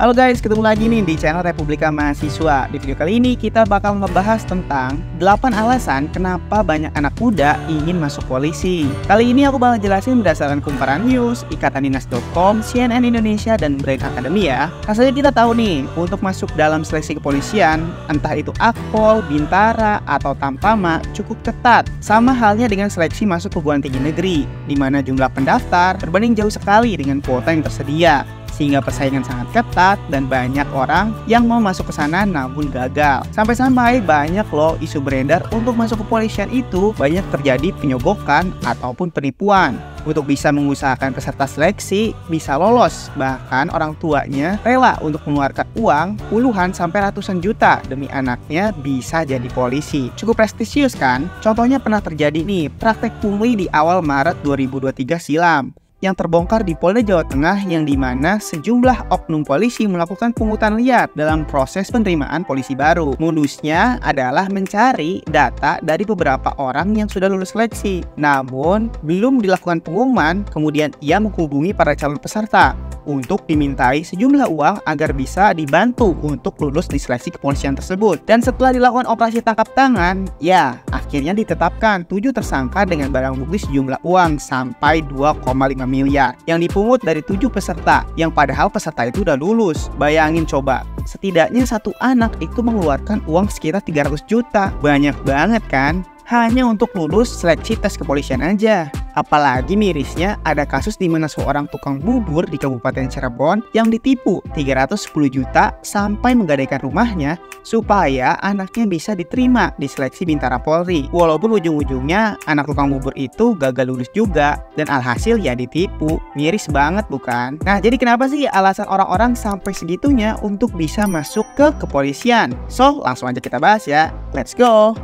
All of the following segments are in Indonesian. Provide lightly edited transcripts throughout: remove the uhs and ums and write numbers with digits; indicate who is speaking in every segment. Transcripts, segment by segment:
Speaker 1: Halo guys, ketemu lagi nih di channel Republika Mahasiswa. Di video kali ini kita bakal membahas tentang 8 alasan kenapa banyak anak muda ingin masuk polisi. Kali ini aku bakal jelasin berdasarkan kumparan news, ikataninas.com, CNN Indonesia, dan Brain Academy ya. Rasanya kita tahu nih, untuk masuk dalam seleksi kepolisian, entah itu Akpol, Bintara, atau Tamtama, cukup ketat. Sama halnya dengan seleksi masuk perguruan tinggi negeri, di mana jumlah pendaftar berbanding jauh sekali dengan kuota yang tersedia. Sehingga persaingan sangat ketat dan banyak orang yang mau masuk ke sana namun gagal. Sampai-sampai banyak loh isu beredar untuk masuk kepolisian itu banyak terjadi penyogokan ataupun penipuan. Untuk bisa mengusahakan peserta seleksi bisa lolos, bahkan orang tuanya rela untuk mengeluarkan uang puluhan sampai ratusan juta demi anaknya bisa jadi polisi. Cukup prestisius kan? Contohnya pernah terjadi nih, praktek pungli di awal Maret 2023 silam yang terbongkar di Polda Jawa Tengah, yang dimana sejumlah oknum polisi melakukan pungutan liar dalam proses penerimaan polisi baru. Modusnya adalah mencari data dari beberapa orang yang sudah lulus seleksi, namun belum dilakukan pengumuman. Kemudian ia menghubungi para calon peserta untuk dimintai sejumlah uang agar bisa dibantu untuk lulus di seleksi kepolisian tersebut. Dan setelah dilakukan operasi tangkap tangan, ya akhirnya ditetapkan 7 tersangka dengan barang bukti sejumlah uang sampai 2,5 miliar yang dipungut dari 7 peserta, yang padahal peserta itu udah lulus. Bayangin coba, setidaknya satu anak itu mengeluarkan uang sekitar 300 juta. Banyak banget kan? Hanya untuk lulus seleksi tes kepolisian aja. Apalagi mirisnya ada kasus di mana seorang tukang bubur di Kabupaten Cirebon yang ditipu 310 juta sampai menggadaikan rumahnya supaya anaknya bisa diterima di seleksi Bintara Polri. Walaupun ujung-ujungnya anak tukang bubur itu gagal lulus juga dan alhasil ya ditipu. Miris banget bukan? Nah, jadi kenapa sih alasan orang-orang sampai segitunya untuk bisa masuk ke kepolisian? So, langsung aja kita bahas ya. Let's go!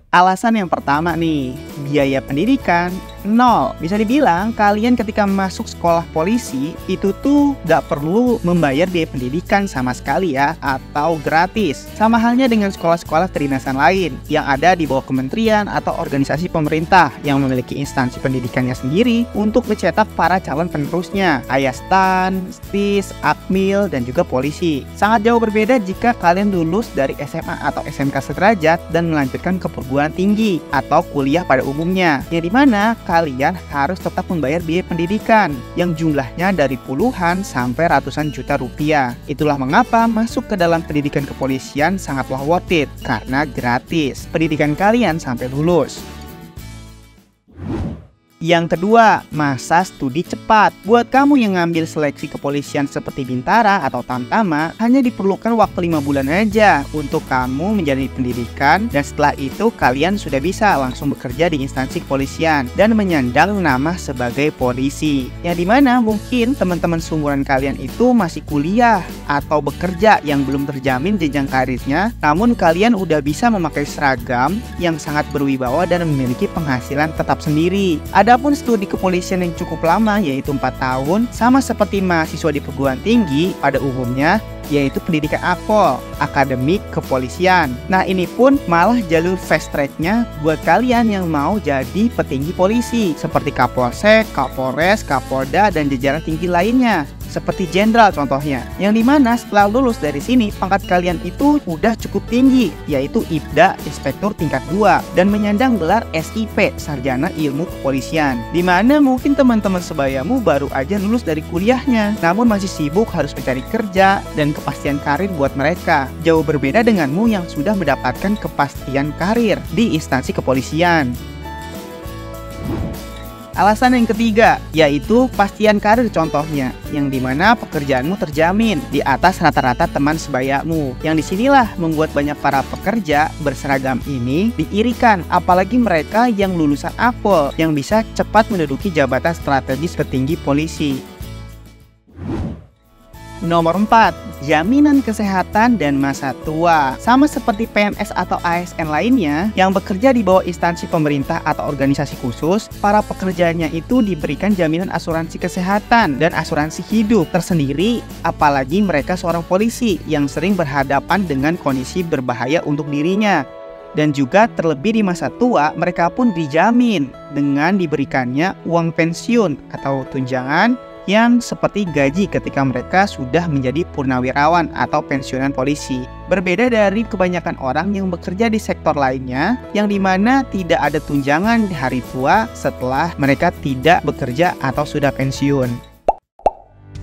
Speaker 1: Alasan yang pertama nih, biaya pendidikan nol. Bisa dibilang kalian ketika masuk sekolah polisi itu tuh gak perlu membayar biaya pendidikan sama sekali ya, atau gratis. Sama halnya dengan sekolah-sekolah kedinasan lain yang ada di bawah kementerian atau organisasi pemerintah yang memiliki instansi pendidikannya sendiri untuk mencetak para calon penerusnya, kayak STAN, STIS, Akmil, dan juga polisi. Sangat jauh berbeda jika kalian lulus dari SMA atau SMK sederajat dan melanjutkan ke perguruan tinggi atau kuliah pada umumnya, yang dimana kalian harus tetap membayar biaya pendidikan yang jumlahnya dari puluhan sampai ratusan juta rupiah. Itulah mengapa masuk ke dalam pendidikan kepolisian sangatlah worth it, karena gratis pendidikan kalian sampai lulus. Yang kedua, masa studi cepat. Buat kamu yang ngambil seleksi kepolisian seperti Bintara atau Tamtama, hanya diperlukan waktu 5 bulan aja untuk kamu menjalani pendidikan, dan setelah itu kalian sudah bisa langsung bekerja di instansi kepolisian dan menyandang nama sebagai polisi. Yang dimana mungkin teman-teman seumuran kalian itu masih kuliah atau bekerja yang belum terjamin jenjang karirnya, namun kalian udah bisa memakai seragam yang sangat berwibawa dan memiliki penghasilan tetap sendiri. Adapun studi kepolisian yang cukup lama, yaitu 4 tahun, sama seperti mahasiswa di perguruan tinggi pada umumnya, yaitu pendidikan Akpol, Akademik Kepolisian. Nah, ini pun malah jalur fast tracknya buat kalian yang mau jadi petinggi polisi seperti Kapolsek, Kapolres, Kapolda, dan jajaran tinggi lainnya seperti jenderal contohnya, yang dimana setelah lulus dari sini pangkat kalian itu udah cukup tinggi, yaitu IPDA Inspektur tingkat 2 dan menyandang gelar SIP Sarjana Ilmu Kepolisian, dimana mungkin teman-teman sebayamu baru aja lulus dari kuliahnya namun masih sibuk harus mencari kerja dan kepastian karir buat mereka. Jauh berbeda denganmu yang sudah mendapatkan kepastian karir di instansi kepolisian. Alasan yang ketiga, yaitu pastian karir contohnya, yang dimana pekerjaanmu terjamin di atas rata-rata teman sebayamu. Yang disinilah membuat banyak para pekerja berseragam ini diirikan, apalagi mereka yang lulusan Akpol yang bisa cepat menduduki jabatan strategis petinggi polisi. Nomor 4, jaminan kesehatan dan masa tua. Sama seperti PNS atau ASN lainnya yang bekerja di bawah instansi pemerintah atau organisasi khusus, para pekerjanya itu diberikan jaminan asuransi kesehatan dan asuransi hidup tersendiri, apalagi mereka seorang polisi yang sering berhadapan dengan kondisi berbahaya untuk dirinya. Dan juga terlebih di masa tua, mereka pun dijamin dengan diberikannya uang pensiun atau tunjangan yang seperti gaji ketika mereka sudah menjadi purnawirawan atau pensiunan polisi. Berbeda dari kebanyakan orang yang bekerja di sektor lainnya, yang dimana tidak ada tunjangan di hari tua setelah mereka tidak bekerja atau sudah pensiun.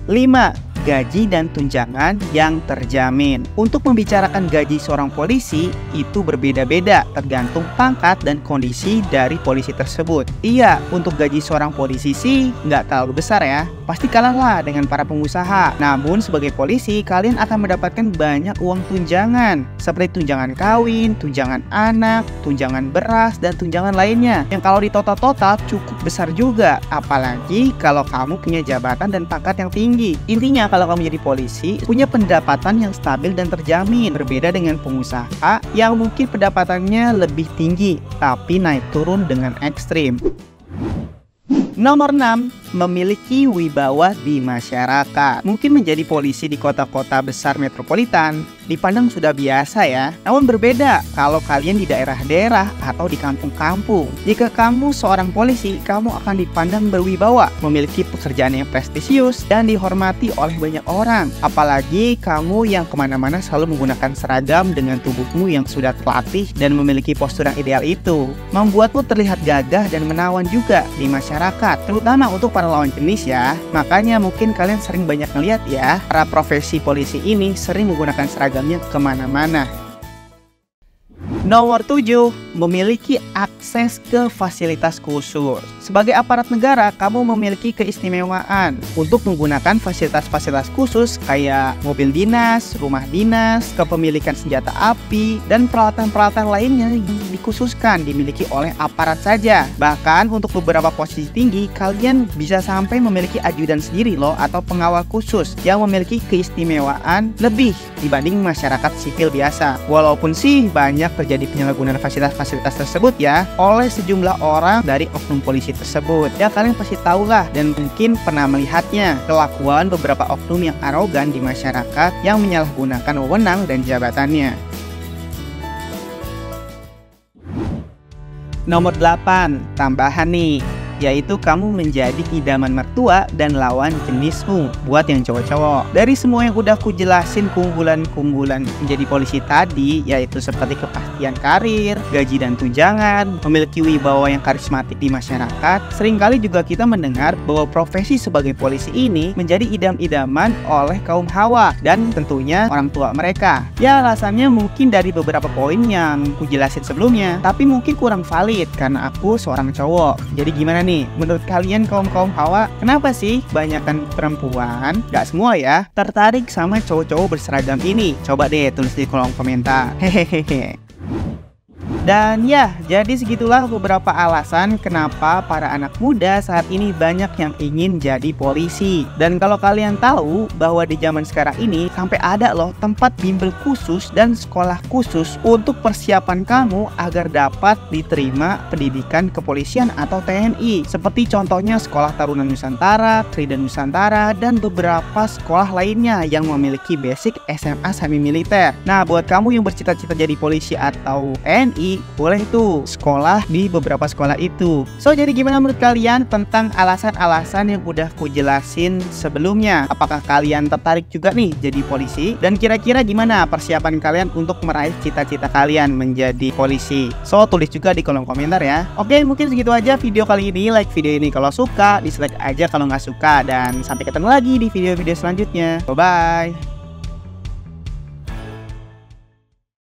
Speaker 1: 5. Gaji dan tunjangan yang terjamin. Untuk membicarakan gaji seorang polisi, itu berbeda-beda tergantung pangkat dan kondisi dari polisi tersebut. Iya, untuk gaji seorang polisi sih nggak terlalu besar ya. Pasti kalahlah dengan para pengusaha. Namun sebagai polisi, kalian akan mendapatkan banyak uang tunjangan, seperti tunjangan kawin, tunjangan anak, tunjangan beras, dan tunjangan lainnya, yang kalau ditotal-total cukup besar juga. Apalagi kalau kamu punya jabatan dan pangkat yang tinggi. Intinya, kalau kamu jadi polisi, punya pendapatan yang stabil dan terjamin. Berbeda dengan pengusaha yang mungkin pendapatannya lebih tinggi, tapi naik turun dengan ekstrim. Nomor 6. Memiliki wibawa di masyarakat. Mungkin menjadi polisi di kota-kota besar metropolitan dipandang sudah biasa ya. Namun berbeda kalau kalian di daerah-daerah atau di kampung-kampung. Jika kamu seorang polisi, kamu akan dipandang berwibawa, memiliki pekerjaan yang prestisius dan dihormati oleh banyak orang. Apalagi kamu yang kemana-mana selalu menggunakan seragam dengan tubuhmu yang sudah terlatih dan memiliki postur yang ideal itu, membuatmu terlihat gagah dan menawan juga di masyarakat, terutama untuk para lawan jenis ya. Makanya mungkin kalian sering banyak ngeliat ya, para profesi polisi ini sering menggunakan seragamnya kemana-mana. Nomor 7. Memiliki akses ke fasilitas khusus. Sebagai aparat negara, kamu memiliki keistimewaan untuk menggunakan fasilitas-fasilitas khusus kayak mobil dinas, rumah dinas, kepemilikan senjata api, dan peralatan-peralatan lainnya yang dikhususkan dimiliki oleh aparat saja. Bahkan untuk beberapa posisi tinggi, kalian bisa sampai memiliki ajudan sendiri loh, atau pengawal khusus yang memiliki keistimewaan lebih dibanding masyarakat sipil biasa. Walaupun sih banyak terjadi penyalahgunaan fasilitas-fasilitas tersebut ya oleh sejumlah orang dari oknum polisi tersebut. Ya kalian pasti tahulah dan mungkin pernah melihatnya, kelakuan beberapa oknum yang arogan di masyarakat yang menyalahgunakan wewenang dan jabatannya. Nomor 8. Tambahan nih, yaitu kamu menjadi idaman mertua dan lawan jenismu buat yang cowok-cowok. Dari semua yang udah aku jelasin keunggulan-keunggulan menjadi polisi tadi, yaitu seperti kepastian karir, gaji dan tunjangan, memiliki wibawa yang karismatik di masyarakat, seringkali juga kita mendengar bahwa profesi sebagai polisi ini menjadi idam-idaman oleh kaum hawa dan tentunya orang tua mereka. Ya alasannya mungkin dari beberapa poin yang aku jelasin sebelumnya, tapi mungkin kurang valid karena aku seorang cowok. Jadi gimana nih, menurut kalian kaum hawa, kenapa sih kebanyakan perempuan, gak semua ya, tertarik sama cowok-cowok berseragam ini? Coba deh tulis di kolom komentar. Hehehe. Dan ya, jadi segitulah beberapa alasan kenapa para anak muda saat ini banyak yang ingin jadi polisi. Dan kalau kalian tahu bahwa di zaman sekarang ini sampai ada loh tempat bimbel khusus dan sekolah khusus untuk persiapan kamu agar dapat diterima pendidikan kepolisian atau TNI. Seperti contohnya Sekolah Taruna Nusantara, Trida Nusantara, dan beberapa sekolah lainnya yang memiliki basic SMA semi militer. Nah, buat kamu yang bercita-cita jadi polisi atau TNI, boleh tuh sekolah di beberapa sekolah itu. So, jadi gimana menurut kalian tentang alasan-alasan yang udah ku jelasin sebelumnya? Apakah kalian tertarik juga nih jadi polisi? Dan kira-kira gimana persiapan kalian untuk meraih cita-cita kalian menjadi polisi? So, tulis juga di kolom komentar ya. Oke, mungkin segitu aja video kali ini. Like video ini kalau suka, dislike aja kalau nggak suka. Dan sampai ketemu lagi di video-video selanjutnya. Bye-bye.